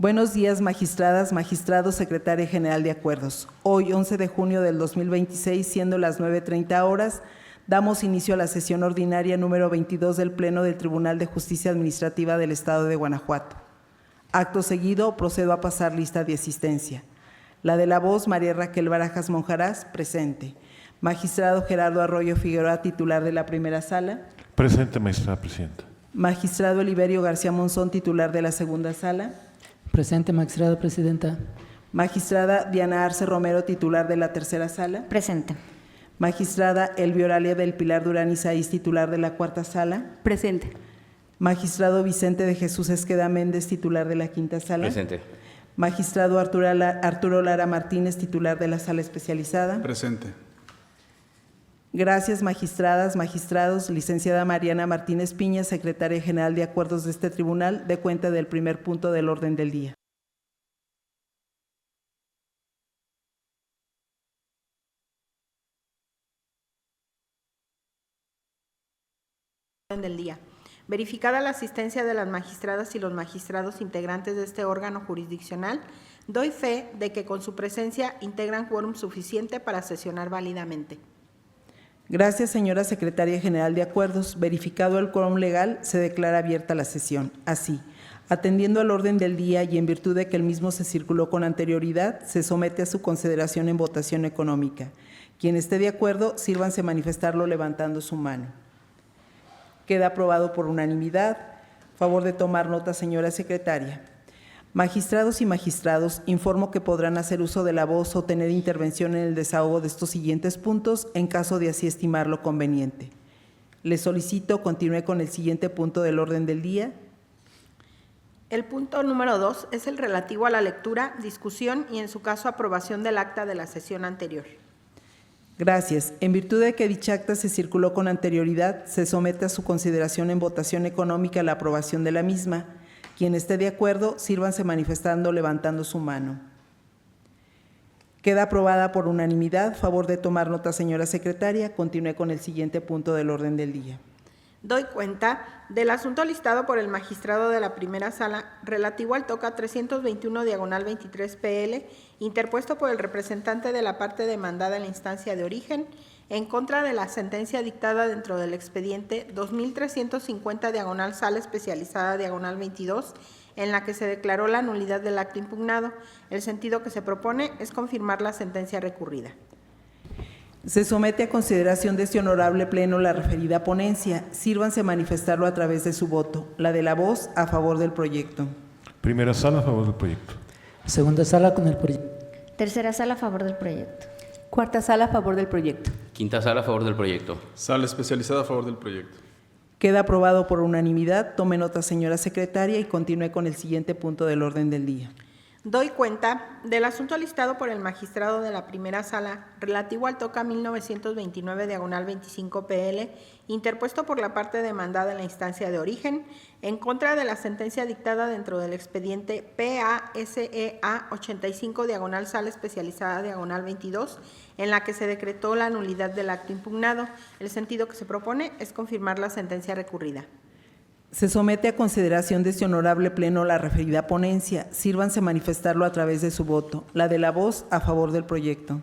Buenos días, magistradas, magistrados, secretaria general de acuerdos. Hoy, 11 de junio del 2026, siendo las 9:30 horas, damos inicio a la sesión ordinaria número 22 del Pleno del Tribunal de Justicia Administrativa del Estado de Guanajuato. Acto seguido, procedo a pasar lista de asistencia. La de la voz, María Raquel Barajas Monjarás, presente. Magistrado Gerardo Arroyo Figueroa, titular de la primera sala. Presente, magistrada presidenta. Magistrado Oliverio García Monzón, titular de la segunda sala. Presente, magistrada presidenta. Magistrada Diana Arce Romero, titular de la tercera sala. Presente. Magistrada Elvioralia del Pilar Durán Isaíz, titular de la cuarta sala. Presente. Magistrado Vicente de Jesús Esqueda Méndez, titular de la quinta sala. Presente. Magistrado Arturo Lara Martínez, titular de la sala especializada. Presente. Gracias, magistradas, magistrados. Licenciada Mariana Martínez Piña, secretaria general de acuerdos de este tribunal, dé cuenta del primer punto del orden del día. Del día. Verificada la asistencia de las magistradas y los magistrados integrantes de este órgano jurisdiccional, doy fe de que con su presencia integran quórum suficiente para sesionar válidamente. Gracias, señora secretaria general de acuerdos. Verificado el quórum legal, se declara abierta la sesión. Así, atendiendo al orden del día y en virtud de que el mismo se circuló con anterioridad, se somete a su consideración en votación económica. Quien esté de acuerdo, sírvanse manifestarlo levantando su mano. Queda aprobado por unanimidad. Favor de tomar nota, señora secretaria. Magistrados y magistrados, informo que podrán hacer uso de la voz o tener intervención en el desahogo de estos siguientes puntos en caso de así estimarlo conveniente. Les solicito continúe con el siguiente punto del orden del día. El punto número 2 es el relativo a la lectura, discusión y en su caso aprobación del acta de la sesión anterior. Gracias. En virtud de que dicha acta se circuló con anterioridad, se somete a su consideración en votación económica la aprobación de la misma. Quien esté de acuerdo, sírvanse manifestando levantando su mano. Queda aprobada por unanimidad. Favor de tomar nota, señora secretaria. Continúe con el siguiente punto del orden del día. Doy cuenta del asunto listado por el magistrado de la primera sala relativo al TOCA 321/23 PL, interpuesto por el representante de la parte demandada en la instancia de origen, en contra de la sentencia dictada dentro del expediente 2350/sala especializada/22, en la que se declaró la nulidad del acto impugnado. El sentido que se propone es confirmar la sentencia recurrida. Se somete a consideración de este honorable pleno la referida ponencia. Sírvanse manifestarlo a través de su voto. La de la voz a favor del proyecto. Primera sala a favor del proyecto. Segunda sala con el proyecto. Tercera sala a favor del proyecto. Cuarta sala a favor del proyecto. Quinta sala a favor del proyecto. Sala especializada a favor del proyecto. Queda aprobado por unanimidad. Tome nota, señora secretaria, y continúe con el siguiente punto del orden del día. Doy cuenta del asunto listado por el magistrado de la primera sala relativo al TOCA 1929/25 PL, interpuesto por la parte demandada en la instancia de origen, en contra de la sentencia dictada dentro del expediente PASEA 85/sala especializada/22, en la que se decretó la nulidad del acto impugnado. El sentido que se propone es confirmar la sentencia recurrida. Se somete a consideración de este honorable pleno la referida ponencia. Sírvanse manifestarlo a través de su voto. La de la voz a favor del proyecto.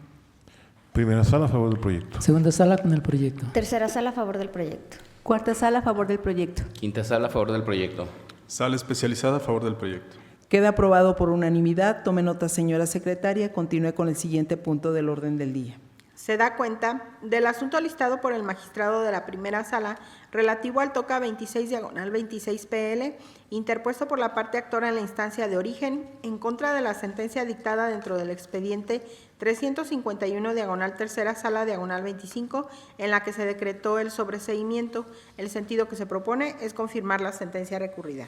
Primera sala a favor del proyecto. Segunda sala con el proyecto. Tercera sala a favor del proyecto. Cuarta sala a favor del proyecto. Quinta sala a favor del proyecto. Sala especializada a favor del proyecto. Queda aprobado por unanimidad. Tome nota, señora secretaria. Continúe con el siguiente punto del orden del día. Se da cuenta del asunto listado por el magistrado de la primera sala relativo al TOCA 26/26 PL, interpuesto por la parte actora en la instancia de origen, en contra de la sentencia dictada dentro del expediente 351/tercera sala/25, en la que se decretó el sobreseimiento. El sentido que se propone es confirmar la sentencia recurrida.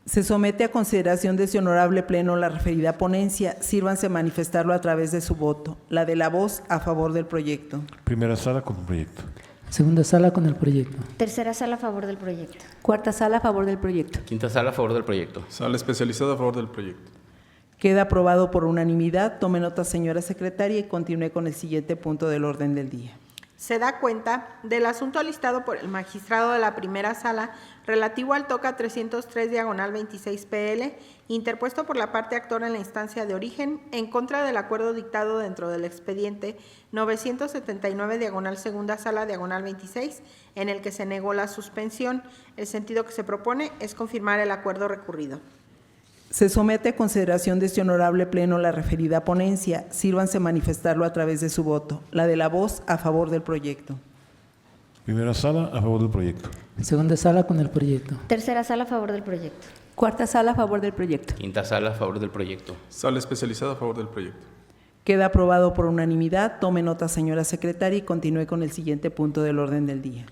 Se somete a consideración de este honorable pleno la referida ponencia. Sírvanse manifestarlo a través de su voto. La de la voz a favor del proyecto. Primera sala con el proyecto. Segunda sala con el proyecto. Tercera sala a favor del proyecto. Cuarta sala a favor del proyecto. Quinta sala a favor del proyecto. Sala especializada a favor del proyecto. Queda aprobado por unanimidad. Tome nota, señora secretaria, y continúe con el siguiente punto del orden del día. Se da cuenta del asunto listado por el magistrado de la primera sala relativo al TOCA 303 diagonal 26 PL, interpuesto por la parte actora en la instancia de origen, en contra del acuerdo dictado dentro del expediente 979 diagonal segunda sala diagonal 26, en el que se negó la suspensión. El sentido que se propone es confirmar el acuerdo recurrido. Se somete a consideración de este honorable pleno la referida ponencia. Sírvanse manifestarlo a través de su voto. La de la voz a favor del proyecto. Primera sala a favor del proyecto. Segunda sala con el proyecto. Tercera sala a favor del proyecto. Cuarta sala a favor del proyecto. Quinta sala a favor del proyecto. Sala especializada a favor del proyecto. Queda aprobado por unanimidad. Tome nota, señora secretaria, y continúe con el siguiente punto del orden del día.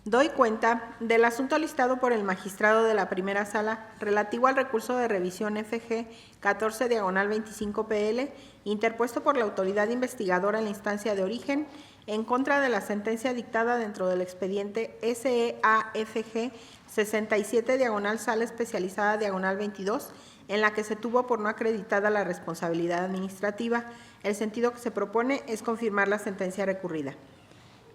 Doy cuenta del asunto listado por el magistrado de la primera sala relativo al recurso de revisión FG 14 diagonal 25 PL, interpuesto por la autoridad investigadora en la instancia de origen, en contra de la sentencia dictada dentro del expediente SEAFG 67 diagonal sala especializada diagonal 22, en la que se tuvo por no acreditada la responsabilidad administrativa. El sentido que se propone es confirmar la sentencia recurrida.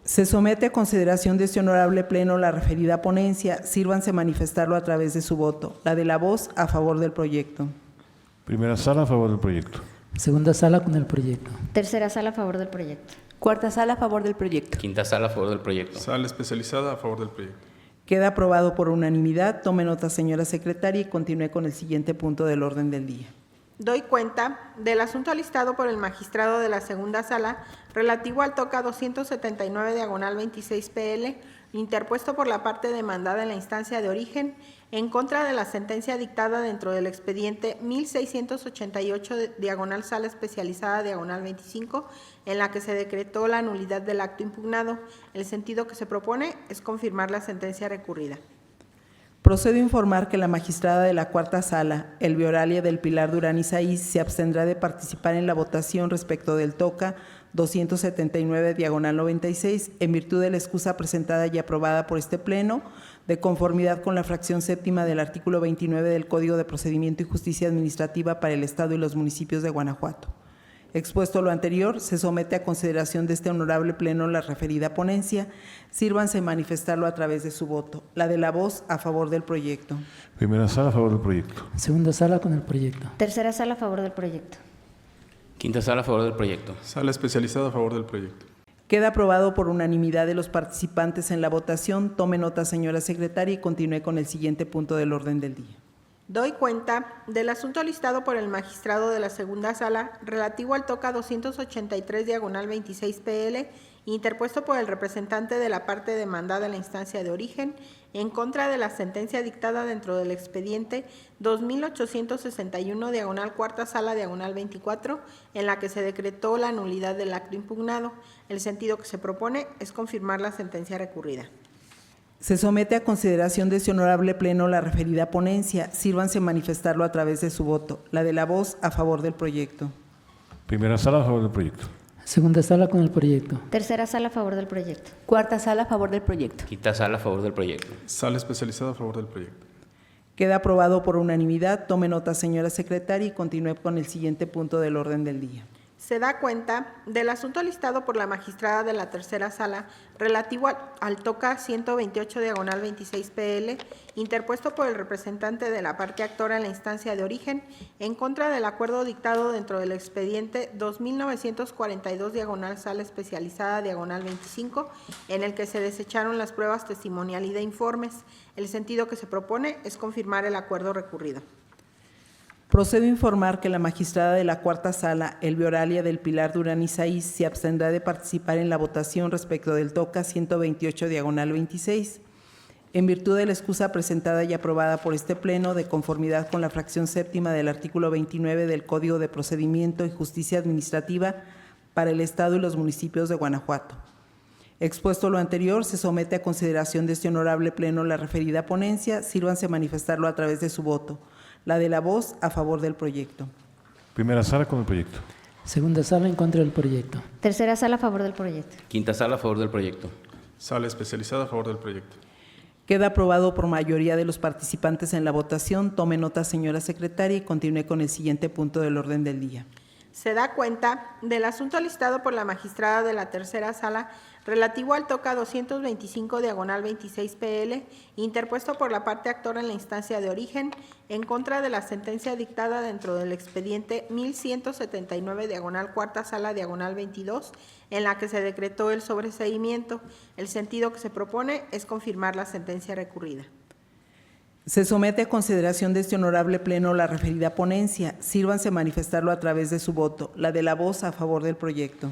Se somete a consideración de este honorable pleno la referida ponencia. Sírvanse manifestarlo a través de su voto. La de la voz a favor del proyecto. Primera sala a favor del proyecto. Segunda sala con el proyecto. Tercera sala a favor del proyecto. Cuarta sala a favor del proyecto. Quinta sala a favor del proyecto. Sala especializada a favor del proyecto. Queda aprobado por unanimidad. Tome nota, señora secretaria, y continúe con el siguiente punto del orden del día. Doy cuenta del asunto listado por el magistrado de la segunda sala relativo al TOCA 279 diagonal 26 PL, interpuesto por la parte demandada en la instancia de origen, en contra de la sentencia dictada dentro del expediente 1688 diagonal sala especializada diagonal 25, en la que se decretó la nulidad del acto impugnado. El sentido que se propone es confirmar la sentencia recurrida. Procedo a informar que la magistrada de la cuarta sala, Elvia Oralia del Pilar Durán Isaís, se abstendrá de participar en la votación respecto del TOCA 279 diagonal 96 en virtud de la excusa presentada y aprobada por este pleno, de conformidad con la fracción séptima del artículo 29 del Código de Procedimiento y Justicia Administrativa para el Estado y los municipios de Guanajuato. Expuesto lo anterior, se somete a consideración de este honorable pleno la referida ponencia. Sírvanse manifestarlo a través de su voto. La de la voz a favor del proyecto. Primera sala a favor del proyecto. Segunda sala con el proyecto. Tercera sala a favor del proyecto. Quinta sala a favor del proyecto. Sala especializada a favor del proyecto. Queda aprobado por unanimidad de los participantes en la votación. Tome nota, señora secretaria, y continúe con el siguiente punto del orden del día. Doy cuenta del asunto listado por el magistrado de la segunda sala relativo al TOCA 283 diagonal 26 PL, interpuesto por el representante de la parte demandada en la instancia de origen, en contra de la sentencia dictada dentro del expediente 2861 diagonal cuarta sala diagonal 24, en la que se decretó la nulidad del acto impugnado. El sentido que se propone es confirmar la sentencia recurrida. Se somete a consideración de este honorable pleno la referida ponencia. Sírvanse manifestarlo a través de su voto. La de la voz a favor del proyecto. Primera sala a favor del proyecto. Segunda sala con el proyecto. Tercera sala a favor del proyecto. Cuarta sala a favor del proyecto. Quinta sala a favor del proyecto. Sala especializada a favor del proyecto. Queda aprobado por unanimidad. Tome nota, señora secretaria, y continúe con el siguiente punto del orden del día. Se da cuenta del asunto listado por la magistrada de la tercera sala relativo al TOCA 128 diagonal 26 PL, interpuesto por el representante de la parte actora en la instancia de origen, en contra del acuerdo dictado dentro del expediente 2942 diagonal sala especializada diagonal 25, en el que se desecharon las pruebas testimonial y de informes. El sentido que se propone es confirmar el acuerdo recurrido. Procedo a informar que la magistrada de la cuarta sala, Elvia Oralia del Pilar Durán Isaís, se abstendrá de participar en la votación respecto del TOCA 128 diagonal 26, en virtud de la excusa presentada y aprobada por este pleno, de conformidad con la fracción séptima del artículo 29 del Código de Procedimiento y Justicia Administrativa para el Estado y los municipios de Guanajuato. Expuesto lo anterior, se somete a consideración de este honorable pleno la referida ponencia. Sírvanse manifestarlo a través de su voto. La de la voz a favor del proyecto. Primera sala con el proyecto. Segunda sala en contra del proyecto. Tercera sala a favor del proyecto. Quinta sala a favor del proyecto. Sala especializada a favor del proyecto. Queda aprobado por mayoría de los participantes en la votación. Tome nota, señora secretaria, y continúe con el siguiente punto del orden del día. Se da cuenta del asunto listado por la magistrada de la tercera sala relativo al TOCA 225 diagonal 26 PL, interpuesto por la parte actora en la instancia de origen, en contra de la sentencia dictada dentro del expediente 1179 diagonal cuarta sala diagonal 22, en la que se decretó el sobreseimiento. El sentido que se propone es confirmar la sentencia recurrida. Se somete a consideración de este honorable pleno la referida ponencia. Sírvanse manifestarlo a través de su voto. La de la voz a favor del proyecto.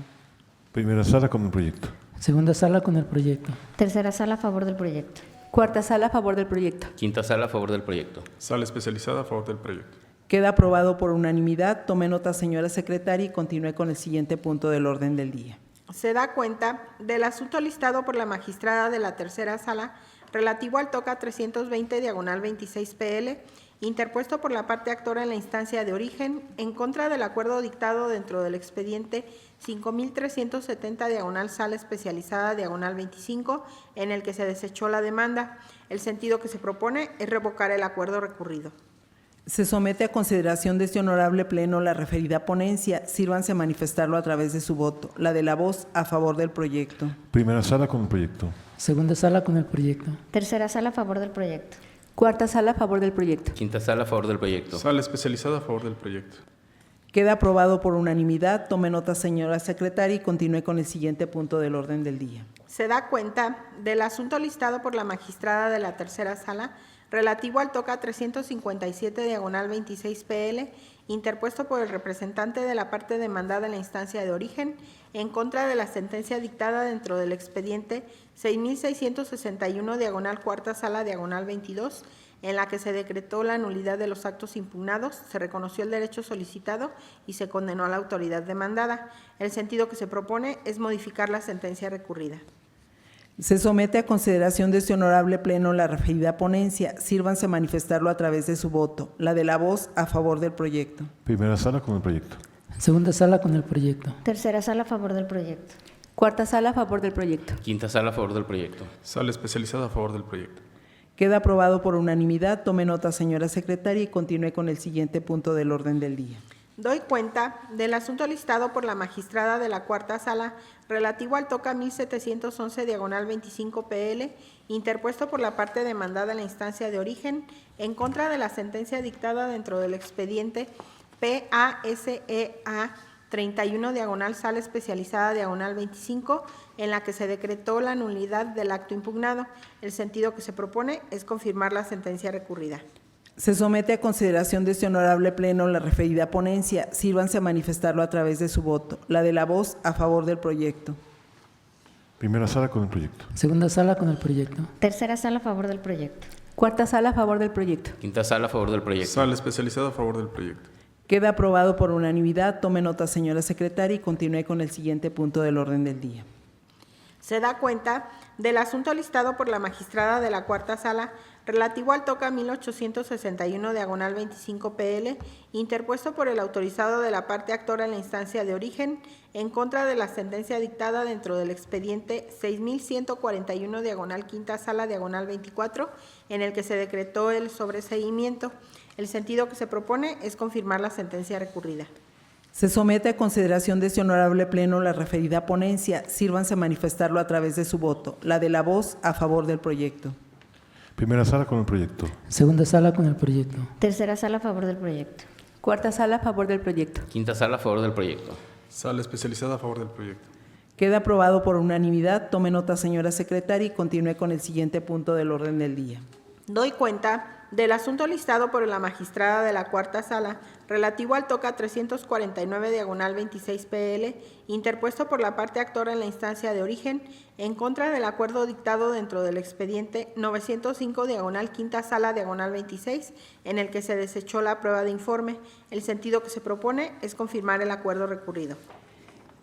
Primera sala con el proyecto. Segunda sala con el proyecto. Tercera sala a favor del proyecto. Cuarta sala a favor del proyecto. Quinta sala a favor del proyecto. Sala especializada a favor del proyecto. Queda aprobado por unanimidad. Tome nota, señora secretaria, y continúe con el siguiente punto del orden del día. Se da cuenta del asunto listado por la magistrada de la tercera sala relativo al TOCA 320 diagonal 26 PL, interpuesto por la parte actora en la instancia de origen, en contra del acuerdo dictado dentro del expediente 5370 diagonal sala especializada diagonal 25, en el que se desechó la demanda. El sentido que se propone es revocar el acuerdo recurrido. Se somete a consideración de este honorable pleno la referida ponencia. Sírvanse manifestarlo a través de su voto. La de la voz a favor del proyecto. Primera sala con el proyecto. Segunda sala con el proyecto. Tercera sala a favor del proyecto. Cuarta sala a favor del proyecto. Quinta sala a favor del proyecto. Sala especializada a favor del proyecto. Queda aprobado por unanimidad. Tome nota, señora secretaria, y continúe con el siguiente punto del orden del día. Se da cuenta del asunto listado por la magistrada de la tercera sala relativo al TOCA 357 diagonal 26 PL, interpuesto por el representante de la parte demandada en la instancia de origen, en contra de la sentencia dictada dentro del expediente 6661 diagonal cuarta sala diagonal 22, en la que se decretó la nulidad de los actos impugnados, se reconoció el derecho solicitado y se condenó a la autoridad demandada. El sentido que se propone es modificar la sentencia recurrida. Se somete a consideración de este honorable pleno la referida ponencia. Sírvanse manifestarlo a través de su voto. La de la voz a favor del proyecto. Primera sala con el proyecto. Segunda sala con el proyecto. Tercera sala a favor del proyecto. Cuarta sala a favor del proyecto. Quinta sala a favor del proyecto. Sala especializada a favor del proyecto. Queda aprobado por unanimidad. Tome nota, señora secretaria, y continúe con el siguiente punto del orden del día. Doy cuenta del asunto listado por la magistrada de la cuarta sala relativo al TOCA 1711 diagonal 25 PL, interpuesto por la parte demandada en la instancia de origen, en contra de la sentencia dictada dentro del expediente PASEA 31 diagonal sala especializada diagonal 25, en la que se decretó la nulidad del acto impugnado. El sentido que se propone es confirmar la sentencia recurrida. Se somete a consideración de este honorable pleno la referida ponencia. Sírvanse a manifestarlo a través de su voto. La de la voz a favor del proyecto. Primera sala con el proyecto. Segunda sala con el proyecto. Tercera sala a favor del proyecto. Cuarta sala a favor del proyecto. Quinta sala a favor del proyecto. Sala especializada a favor del proyecto. Queda aprobado por unanimidad. Tome nota, señora secretaria, y continúe con el siguiente punto del orden del día. Se da cuenta del asunto listado por la magistrada de la cuarta sala relativo al TOCA 1861 diagonal 25 PL, interpuesto por el autorizado de la parte actora en la instancia de origen, en contra de la sentencia dictada dentro del expediente 6141 diagonal quinta sala diagonal 24, en el que se decretó el sobreseimiento. El sentido que se propone es confirmar la sentencia recurrida. Se somete a consideración de este honorable pleno la referida ponencia. Sírvanse a manifestarlo a través de su voto. La de la voz a favor del proyecto. Primera sala con el proyecto. Segunda sala con el proyecto. Tercera sala a favor del proyecto. Cuarta sala a favor del proyecto. Quinta sala a favor del proyecto. Sala especializada a favor del proyecto. Queda aprobado por unanimidad. Tome nota, señora secretaria, y continúe con el siguiente punto del orden del día. Doy cuenta del asunto listado por la magistrada de la cuarta sala relativo al TOCA 349 diagonal 26 PL, interpuesto por la parte actora en la instancia de origen, en contra del acuerdo dictado dentro del expediente 905 diagonal quinta sala diagonal 26, en el que se desechó la prueba de informe. El sentido que se propone es confirmar el acuerdo recurrido.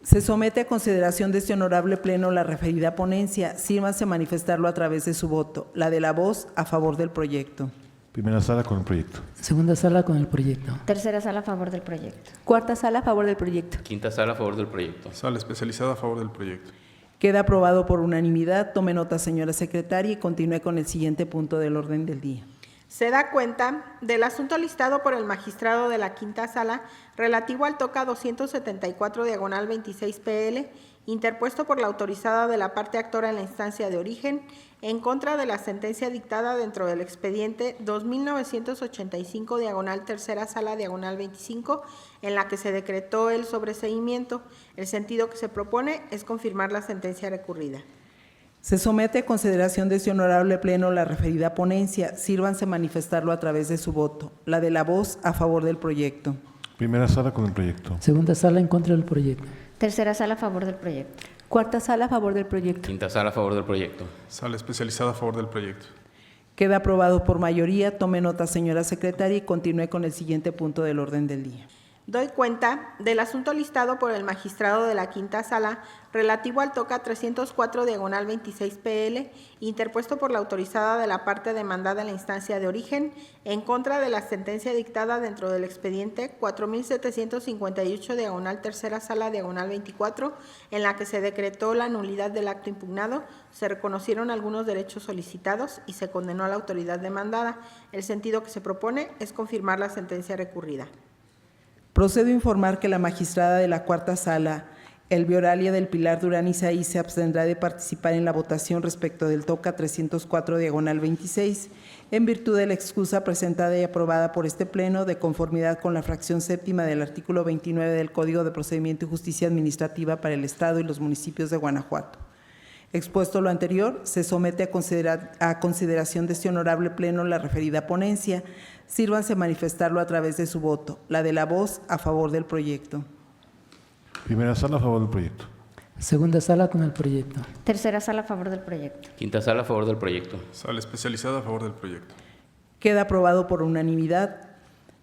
Se somete a consideración de este honorable pleno la referida ponencia. Sírvanse a manifestarlo a través de su voto. La de la voz a favor del proyecto. Primera sala con el proyecto. Segunda sala con el proyecto. Tercera sala a favor del proyecto. Cuarta sala a favor del proyecto. Quinta sala a favor del proyecto. Sala especializada a favor del proyecto. Queda aprobado por unanimidad. Tome nota, señora secretaria, y continúe con el siguiente punto del orden del día. Se da cuenta del asunto listado por el magistrado de la Quinta Sala relativo al TOCA 274 diagonal 26 PL, interpuesto por la autorizada de la parte actora en la instancia de origen, en contra de la sentencia dictada dentro del expediente 2985 diagonal tercera sala diagonal 25, en la que se decretó el sobreseimiento. El sentido que se propone es confirmar la sentencia recurrida. Se somete a consideración de este honorable pleno la referida ponencia. Sírvanse manifestarlo a través de su voto. La de la voz a favor del proyecto. Primera sala con el proyecto. Segunda sala en contra del proyecto. Tercera sala a favor del proyecto. Cuarta sala a favor del proyecto. Quinta sala a favor del proyecto. Sala especializada a favor del proyecto. Queda aprobado por mayoría. Tome nota, señora secretaria, y continúe con el siguiente punto del orden del día. Doy cuenta del asunto listado por el magistrado de la Quinta Sala relativo al TOCA 304 diagonal 26 PL, interpuesto por la autorizada de la parte demandada en la instancia de origen, en contra de la sentencia dictada dentro del expediente 4758 diagonal tercera sala diagonal 24, en la que se decretó la nulidad del acto impugnado, se reconocieron algunos derechos solicitados y se condenó a la autoridad demandada. El sentido que se propone es confirmar la sentencia recurrida. Procedo a informar que la magistrada de la Cuarta Sala, Elvioralia del Pilar Durán Isaí, se abstendrá de participar en la votación respecto del TOCA 304 diagonal 26, en virtud de la excusa presentada y aprobada por este Pleno de conformidad con la fracción séptima del artículo 29 del Código de Procedimiento y Justicia Administrativa para el Estado y los municipios de Guanajuato. Expuesto lo anterior, se somete a consideración de este honorable Pleno la referida ponencia. Sírvanse manifestarlo a través de su voto. La de la voz a favor del proyecto. Primera sala a favor del proyecto. Segunda sala con el proyecto. Tercera sala a favor del proyecto. Quinta sala a favor del proyecto. Sala especializada a favor del proyecto. Queda aprobado por unanimidad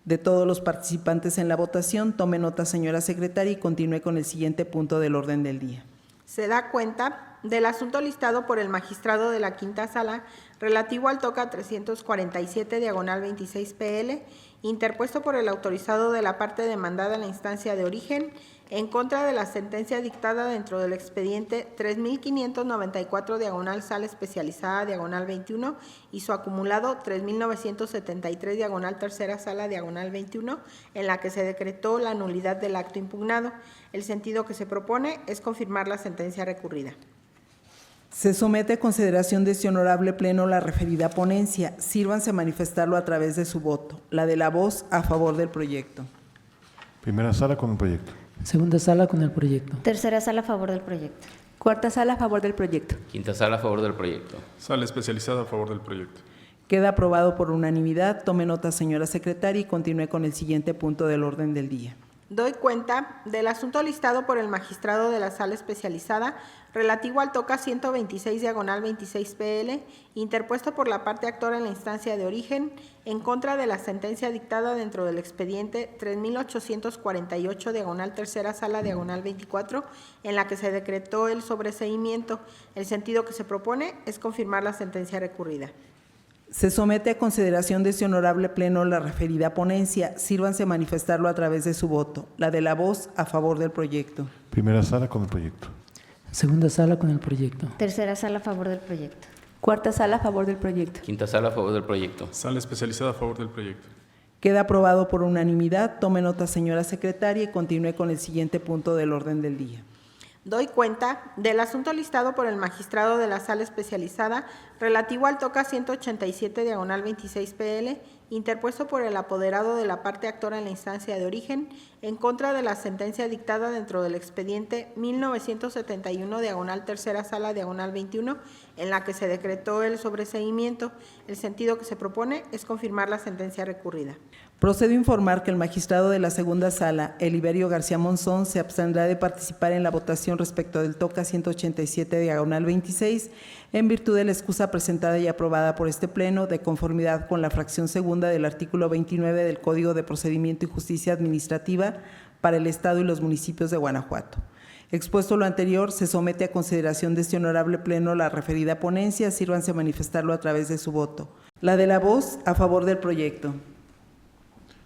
de todos los participantes en la votación. Tome nota, señora secretaria, y continúe con el siguiente punto del orden del día. Se da cuenta del asunto listado por el magistrado de la Quinta Sala relativo al TOCA 347 diagonal 26 PL, interpuesto por el autorizado de la parte demandada en la instancia de origen, en contra de la sentencia dictada dentro del expediente 3594 diagonal sala especializada diagonal 21 y su acumulado 3973 diagonal tercera sala diagonal 21, en la que se decretó la nulidad del acto impugnado. El sentido que se propone es confirmar la sentencia recurrida. Se somete a consideración de este honorable Pleno la referida ponencia. Sírvanse manifestarlo a través de su voto. La de la voz a favor del proyecto. Primera sala con el proyecto. Segunda sala con el proyecto. Tercera sala a favor del proyecto. Cuarta sala a favor del proyecto. Quinta sala a favor del proyecto. Sala especializada a favor del proyecto. Queda aprobado por unanimidad. Tome nota, señora secretaria, y continúe con el siguiente punto del orden del día. Doy cuenta del asunto listado por el magistrado de la Sala Especializada relativo al TOCA 126 diagonal 26 PL, interpuesto por la parte actora en la instancia de origen, en contra de la sentencia dictada dentro del expediente 3848 diagonal tercera sala diagonal 24, en la que se decretó el sobreseimiento. El sentido que se propone es confirmar la sentencia recurrida. Se somete a consideración de este honorable Pleno la referida ponencia. Sírvanse manifestarlo a través de su voto. La de la voz a favor del proyecto. Primera sala con el proyecto. Segunda sala con el proyecto. Tercera sala a favor del proyecto. Cuarta sala a favor del proyecto. Quinta sala a favor del proyecto. Sala especializada a favor del proyecto. Queda aprobado por unanimidad. Tome nota, señora secretaria, y continúe con el siguiente punto del orden del día. Doy cuenta del asunto listado por el magistrado de la Sala Especializada relativo al TOCA 187 diagonal 26 PL, interpuesto por el apoderado de la parte actora en la instancia de origen, en contra de la sentencia dictada dentro del expediente 1971 diagonal tercera sala diagonal 21, en la que se decretó el sobreseimiento. El sentido que se propone es confirmar la sentencia recurrida. Procedo a informar que el magistrado de la Segunda Sala, Eliberio García Monzón, se abstendrá de participar en la votación respecto del TOCA 187 diagonal 26, en virtud de la excusa presentada y aprobada por este Pleno de conformidad con la fracción segunda del artículo 29 del Código de Procedimiento y Justicia Administrativa para el Estado y los municipios de Guanajuato. Expuesto lo anterior, se somete a consideración de este honorable Pleno la referida ponencia. Sírvanse manifestarlo a través de su voto. La de la voz a favor del proyecto.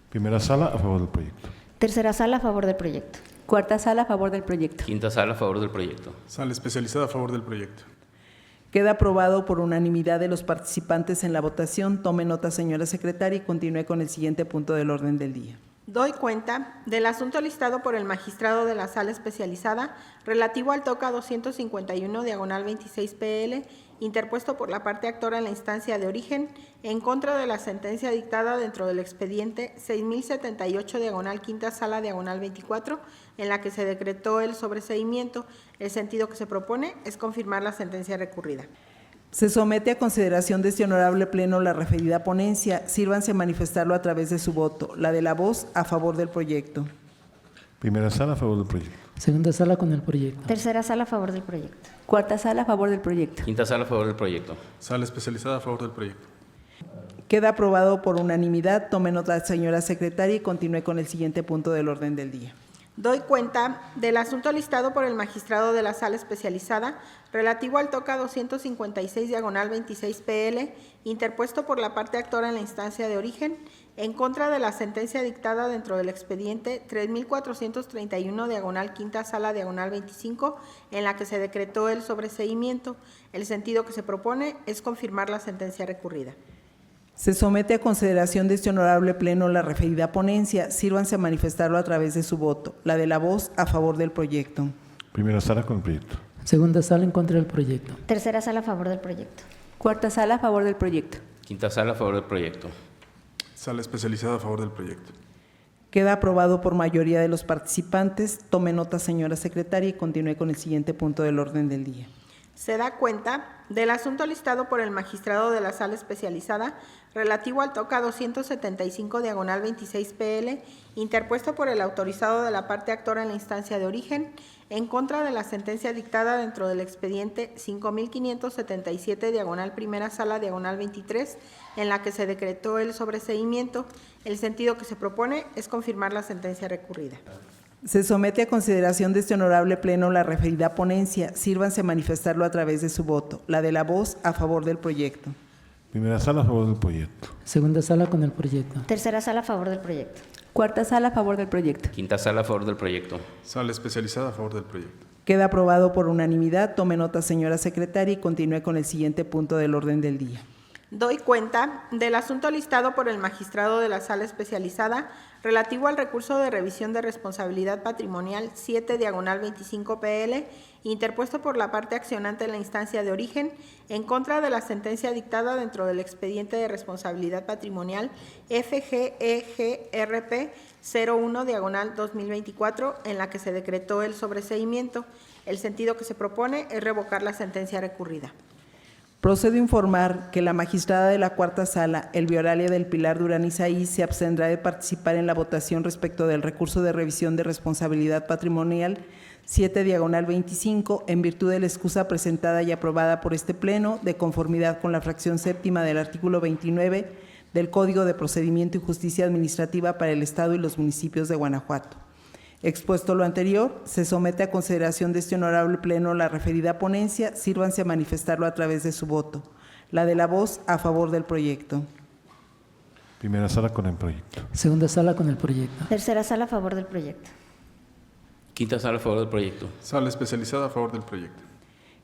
Primera sala a favor del proyecto. Tercera sala a favor del proyecto. Cuarta sala a favor del proyecto. Quinta sala a favor del proyecto. Sala especializada a favor del proyecto. Queda aprobado por unanimidad de los participantes en la votación. Tome nota, señora secretaria, y continúe con el siguiente punto del orden del día. Doy cuenta del asunto listado por el magistrado de la Sala Especializada relativo al TOCA 251, diagonal 26 PL, interpuesto por la parte actora en la instancia de origen, en contra de la sentencia dictada dentro del expediente 6078, diagonal quinta sala, diagonal 24, en la que se decretó el sobreseimiento. El sentido que se propone es confirmar la sentencia recurrida. Se somete a consideración de este honorable pleno la referida ponencia. Sírvanse a manifestarlo a través de su voto. La de la voz a favor del proyecto. Primera sala a favor del proyecto. Segunda sala con el proyecto. Tercera sala a favor del proyecto. Cuarta sala a favor del proyecto. Quinta sala a favor del proyecto. Sala especializada a favor del proyecto. Queda aprobado por unanimidad. Tome nota, señora secretaria, y continúe con el siguiente punto del orden del día. Doy cuenta del asunto listado por el magistrado de la Sala Especializada relativo al TOCA 256, diagonal 26 PL, interpuesto por la parte actora en la instancia de origen, en contra de la sentencia dictada dentro del expediente 3431, diagonal quinta sala, diagonal 25, en la que se decretó el sobreseimiento. El sentido que se propone es confirmar la sentencia recurrida. Se somete a consideración de este honorable pleno la referida ponencia. Sírvanse a manifestarlo a través de su voto. La de la voz a favor del proyecto. Primera sala con el proyecto. Segunda sala en contra del proyecto. Tercera sala a favor del proyecto. Cuarta sala a favor del proyecto. Quinta sala a favor del proyecto. Sala especializada a favor del proyecto. Queda aprobado por mayoría de los participantes. Tome nota, señora secretaria, y continúe con el siguiente punto del orden del día. Se da cuenta del asunto listado por el magistrado de la Sala Especializada relativo al TOCA 275, diagonal 26 PL, interpuesto por el autorizado de la parte actora en la instancia de origen, en contra de la sentencia dictada dentro del expediente 5577, diagonal primera sala, diagonal 23, en la que se decretó el sobreseimiento. El sentido que se propone es confirmar la sentencia recurrida. Se somete a consideración de este honorable pleno la referida ponencia. Sírvanse a manifestarlo a través de su voto. La de la voz a favor del proyecto. Primera sala a favor del proyecto. Segunda sala con el proyecto. Tercera sala a favor del proyecto. Cuarta sala a favor del proyecto. Quinta sala a favor del proyecto. Sala especializada a favor del proyecto. Queda aprobado por unanimidad. Tome nota, señora secretaria, y continúe con el siguiente punto del orden del día. Doy cuenta del asunto listado por el magistrado de la Sala Especializada relativo al recurso de revisión de responsabilidad patrimonial 7, diagonal 25 PL, interpuesto por la parte accionante en la instancia de origen, en contra de la sentencia dictada dentro del expediente de responsabilidad patrimonial FGEGRP 01, diagonal 2024, en la que se decretó el sobreseimiento. El sentido que se propone es revocar la sentencia recurrida. Procedo a informar que la magistrada de la Cuarta Sala, Elvioralia del Pilar Durán Isaí, se abstendrá de participar en la votación respecto del recurso de revisión de responsabilidad patrimonial 7, diagonal 25, en virtud de la excusa presentada y aprobada por este Pleno, de conformidad con la fracción séptima del artículo 29 del Código de Procedimiento y Justicia Administrativa para el Estado y los municipios de Guanajuato. Expuesto lo anterior, se somete a consideración de este honorable pleno la referida ponencia. Sírvanse a manifestarlo a través de su voto. La de la voz a favor del proyecto. Primera sala con el proyecto. Segunda sala con el proyecto. Tercera sala a favor del proyecto. Quinta sala a favor del proyecto. Sala especializada a favor del proyecto.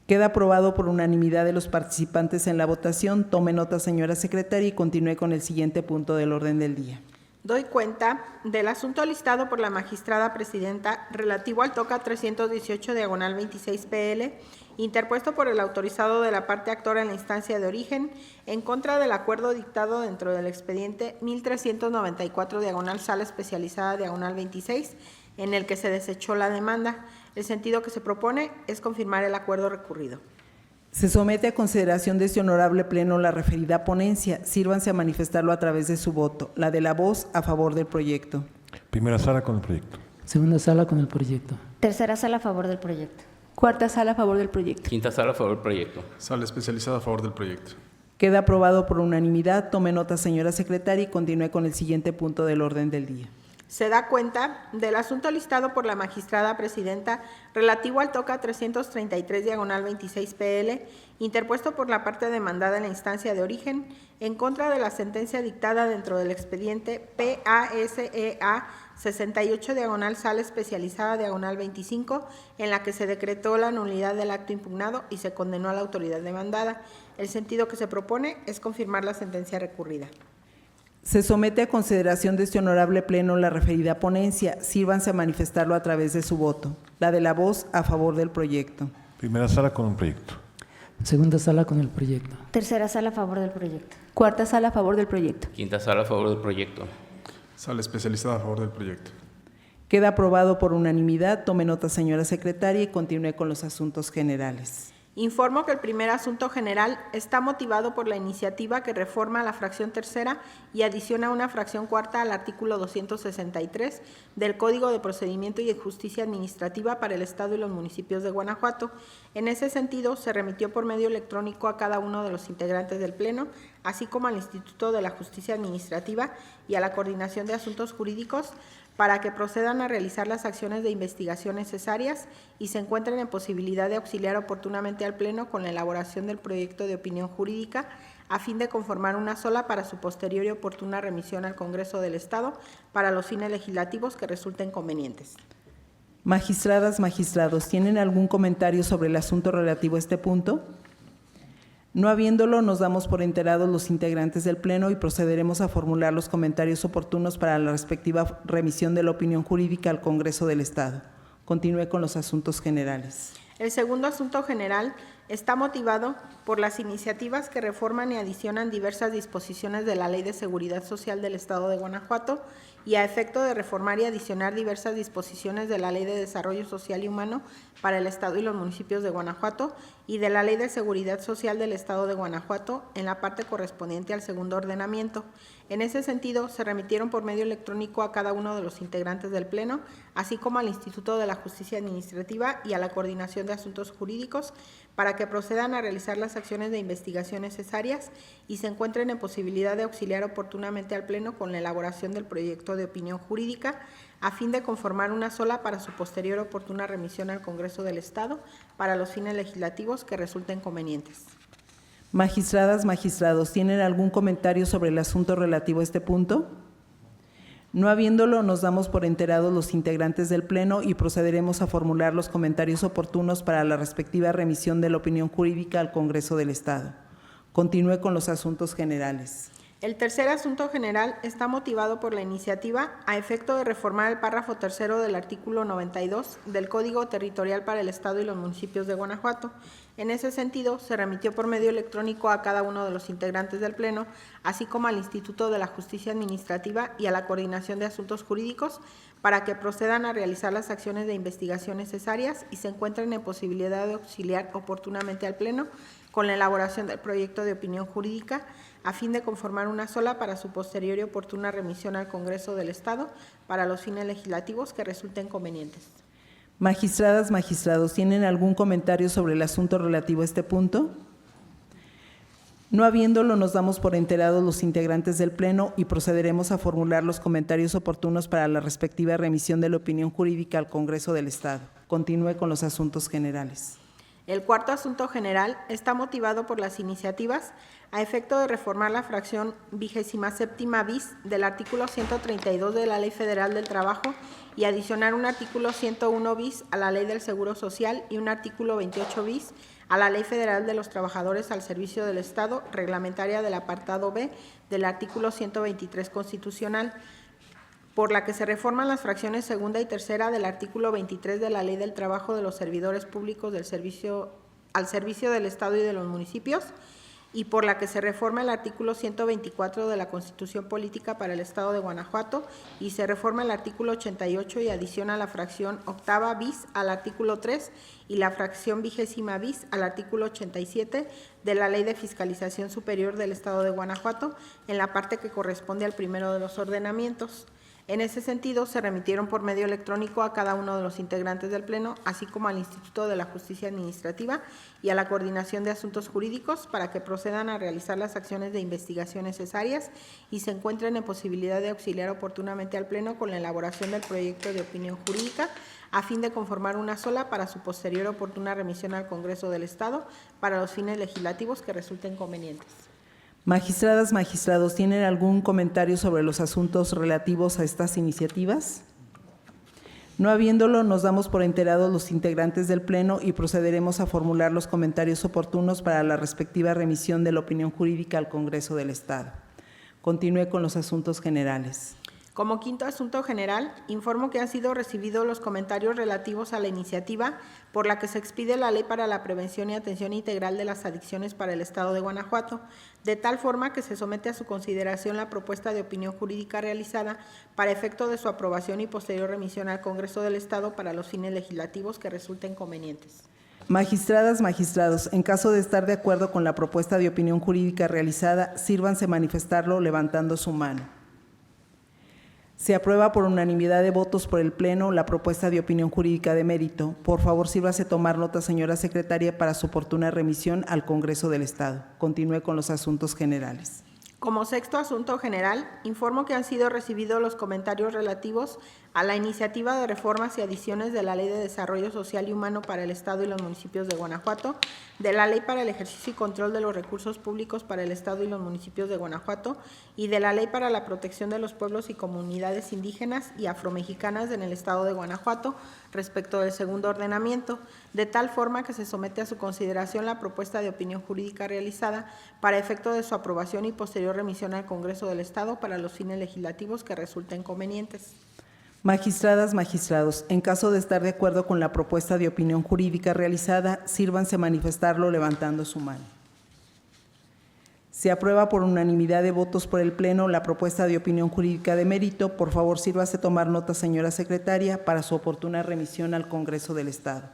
Queda aprobado por unanimidad de los participantes en la votación. Tome nota, señora secretaria, y continúe con el siguiente punto del orden del día. Doy cuenta del asunto listado por la magistrada presidenta relativo al TOCA 318, diagonal 26 PL, interpuesto por el autorizado de la parte actora en la instancia de origen, en contra del acuerdo dictado dentro del expediente 1394, diagonal sala especializada, diagonal 26, en el que se desechó la demanda. El sentido que se propone es confirmar el acuerdo recurrido. Se somete a consideración de este honorable pleno la referida ponencia. Sírvanse a manifestarlo a través de su voto. La de la voz a favor del proyecto. Primera sala con el proyecto. Segunda sala con el proyecto. Tercera sala a favor del proyecto. Cuarta sala a favor del proyecto. Quinta sala a favor del proyecto. Sala especializada a favor del proyecto. Queda aprobado por unanimidad. Tome nota, señora secretaria, y continúe con el siguiente punto del orden del día. Se da cuenta del asunto listado por la magistrada presidenta relativo al TOCA 333, diagonal 26 PL, interpuesto por la parte demandada en la instancia de origen, en contra de la sentencia dictada dentro del expediente PASEA 68 diagonal sala especializada diagonal 25, en la que se decretó la nulidad del acto impugnado y se condenó a la autoridad demandada. El sentido que se propone es confirmar la sentencia recurrida. Se somete a consideración de este honorable pleno la referida ponencia. Sírvanse a manifestarlo a través de su voto. La de la voz a favor del proyecto. Primera sala con el proyecto. Segunda sala con el proyecto. Tercera sala a favor del proyecto. Cuarta sala a favor del proyecto. Quinta sala a favor del proyecto. Sala especializada a favor del proyecto. Queda aprobado por unanimidad. Tome nota, señora secretaria, y continúe con los asuntos generales. Informo que el primer asunto general está motivado por la iniciativa que reforma la fracción tercera y adiciona una fracción cuarta al artículo 263 del Código de Procedimiento y Justicia Administrativa para el Estado y los municipios de Guanajuato. En ese sentido, se remitió por medio electrónico a cada uno de los integrantes del Pleno, así como al Instituto de la Justicia Administrativa y a la Coordinación de Asuntos Jurídicos, para que procedan a realizar las acciones de investigación necesarias y se encuentren en posibilidad de auxiliar oportunamente al Pleno con la elaboración del proyecto de opinión jurídica a fin de conformar una sola para su posterior y oportuna remisión al Congreso del Estado para los fines legislativos que resulten convenientes. Magistradas, magistrados, ¿tienen algún comentario sobre el asunto relativo a este punto? No habiéndolo, nos damos por enterados los integrantes del Pleno y procederemos a formular los comentarios oportunos para la respectiva remisión de la opinión jurídica al Congreso del Estado. Continúe con los asuntos generales. El segundo asunto general está motivado por las iniciativas que reforman y adicionan diversas disposiciones de la Ley de Seguridad Social del Estado de Guanajuato y a efecto de reformar y adicionar diversas disposiciones de la Ley de Desarrollo Social y Humano para el Estado y los municipios de Guanajuato y de la Ley de Seguridad Social del Estado de Guanajuato en la parte correspondiente al segundo ordenamiento. En ese sentido, se remitieron por medio electrónico a cada uno de los integrantes del Pleno, así como al Instituto de la Justicia Administrativa y a la Coordinación de Asuntos Jurídicos, para que procedan a realizar las acciones de investigación necesarias y se encuentren en posibilidad de auxiliar oportunamente al Pleno con la elaboración del proyecto de opinión jurídica a fin de conformar una sola para su posterior oportuna remisión al Congreso del Estado para los fines legislativos que resulten convenientes. Magistradas, magistrados, ¿tienen algún comentario sobre el asunto relativo a este punto? No habiéndolo, nos damos por enterados los integrantes del Pleno y procederemos a formular los comentarios oportunos para la respectiva remisión de la opinión jurídica al Congreso del Estado. Continúe con los asuntos generales. El tercer asunto general está motivado por la iniciativa a efecto de reformar el párrafo tercero del artículo 92 del Código Territorial para el Estado y los municipios de Guanajuato. En ese sentido, se remitió por medio electrónico a cada uno de los integrantes del Pleno, así como al Instituto de la Justicia Administrativa y a la Coordinación de Asuntos Jurídicos, para que procedan a realizar las acciones de investigación necesarias y se encuentren en posibilidad de auxiliar oportunamente al Pleno con la elaboración del proyecto de opinión jurídica a fin de conformar una sola para su posterior y oportuna remisión al Congreso del Estado para los fines legislativos que resulten convenientes. Magistradas, magistrados, ¿tienen algún comentario sobre el asunto relativo a este punto? No habiéndolo, nos damos por enterados los integrantes del Pleno y procederemos a formular los comentarios oportunos para la respectiva remisión de la opinión jurídica al Congreso del Estado. Continúe con los asuntos generales. El cuarto asunto general está motivado por las iniciativas a efecto de reformar la fracción 27ª bis del artículo 132 de la Ley Federal del Trabajo y adicionar un artículo 101 bis a la Ley del Seguro Social y un artículo 28 bis a la Ley Federal de los Trabajadores al Servicio del Estado, reglamentaria del apartado B del artículo 123 constitucional, por la que se reforman las fracciones segunda y tercera del artículo 23 de la Ley del Trabajo de los Servidores Públicos al servicio del Estado y de los municipios, y por la que se reforma el artículo 124 de la Constitución Política para el Estado de Guanajuato y se reforma el artículo 88 y adiciona la fracción octava bis al artículo 3 y la fracción 20ª bis al artículo 87 de la Ley de Fiscalización Superior del Estado de Guanajuato en la parte que corresponde al primero de los ordenamientos. En ese sentido, se remitieron por medio electrónico a cada uno de los integrantes del Pleno, así como al Instituto de la Justicia Administrativa y a la Coordinación de Asuntos Jurídicos, para que procedan a realizar las acciones de investigación necesarias y se encuentren en posibilidad de auxiliar oportunamente al Pleno con la elaboración del proyecto de opinión jurídica, a fin de conformar una sola para su posterior oportuna remisión al Congreso del Estado para los fines legislativos que resulten convenientes. Magistradas, magistrados, ¿tienen algún comentario sobre los asuntos relativos a estas iniciativas? No habiéndolo, nos damos por enterados los integrantes del Pleno y procederemos a formular los comentarios oportunos para la respectiva remisión de la opinión jurídica al Congreso del Estado. Continúe con los asuntos generales. Como quinto asunto general, informo que han sido recibidos los comentarios relativos a la iniciativa por la que se expide la Ley para la Prevención y Atención Integral de las Adicciones para el Estado de Guanajuato, de tal forma que se somete a su consideración la propuesta de opinión jurídica realizada para efecto de su aprobación y posterior remisión al Congreso del Estado para los fines legislativos que resulten convenientes. Magistradas, magistrados, en caso de estar de acuerdo con la propuesta de opinión jurídica realizada, sírvanse manifestarlo levantando su mano. Se aprueba por unanimidad de votos por el Pleno la propuesta de opinión jurídica de mérito. Por favor, sírvase tomar nota, señora secretaria, para su oportuna remisión al Congreso del Estado. Continúe con los asuntos generales. Como sexto asunto general, informo que han sido recibidos los comentarios relativos a la iniciativa de reformas y adiciones de la Ley de Desarrollo Social y Humano para el Estado y los municipios de Guanajuato, de la Ley para el Ejercicio y Control de los Recursos Públicos para el Estado y los municipios de Guanajuato y de la Ley para la Protección de los Pueblos y Comunidades Indígenas y Afromexicanas en el Estado de Guanajuato respecto del segundo ordenamiento, de tal forma que se somete a su consideración la propuesta de opinión jurídica realizada para efecto de su aprobación y posterior remisión al Congreso del Estado para los fines legislativos que resulten convenientes. Magistradas, magistrados, en caso de estar de acuerdo con la propuesta de opinión jurídica realizada, sírvanse manifestarlo levantando su mano. Se aprueba por unanimidad de votos por el Pleno la propuesta de opinión jurídica de mérito. Por favor, sírvase tomar nota, señora secretaria, para su oportuna remisión al Congreso del Estado.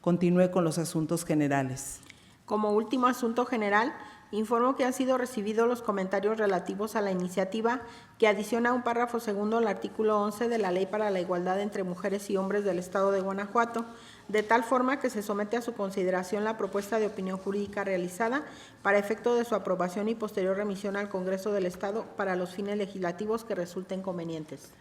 Continúe con los asuntos generales. Como último asunto general, informo que han sido recibidos los comentarios relativos a la iniciativa que adiciona un párrafo segundo al artículo 11 de la Ley para la Igualdad entre Mujeres y Hombres del Estado de Guanajuato, de tal forma que se somete a su consideración la propuesta de opinión jurídica realizada para efecto de su aprobación y posterior remisión al Congreso del Estado para los fines legislativos que resulten convenientes.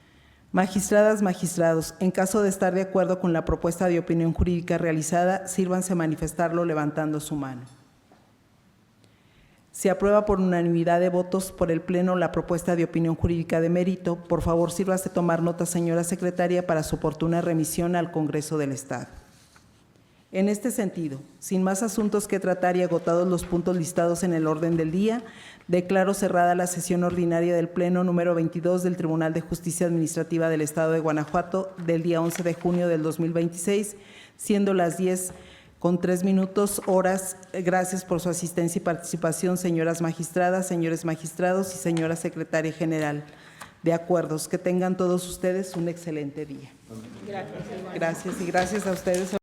Magistradas, magistrados, en caso de estar de acuerdo con la propuesta de opinión jurídica realizada, sírvanse manifestarlo levantando su mano. Se aprueba por unanimidad de votos por el Pleno la propuesta de opinión jurídica de mérito. Por favor, sírvase tomar nota, señora secretaria, para su oportuna remisión al Congreso del Estado. En este sentido, sin más asuntos que tratar y agotados los puntos listados en el orden del día, declaro cerrada la sesión ordinaria del Pleno número 22 del Tribunal de Justicia Administrativa del Estado de Guanajuato del día 11 de junio del 2026, siendo las 10:03 horas. Gracias por su asistencia y participación, señoras magistradas, señores magistrados y señora secretaria general de acuerdos. Que tengan todos ustedes un excelente día. Gracias y gracias a ustedes.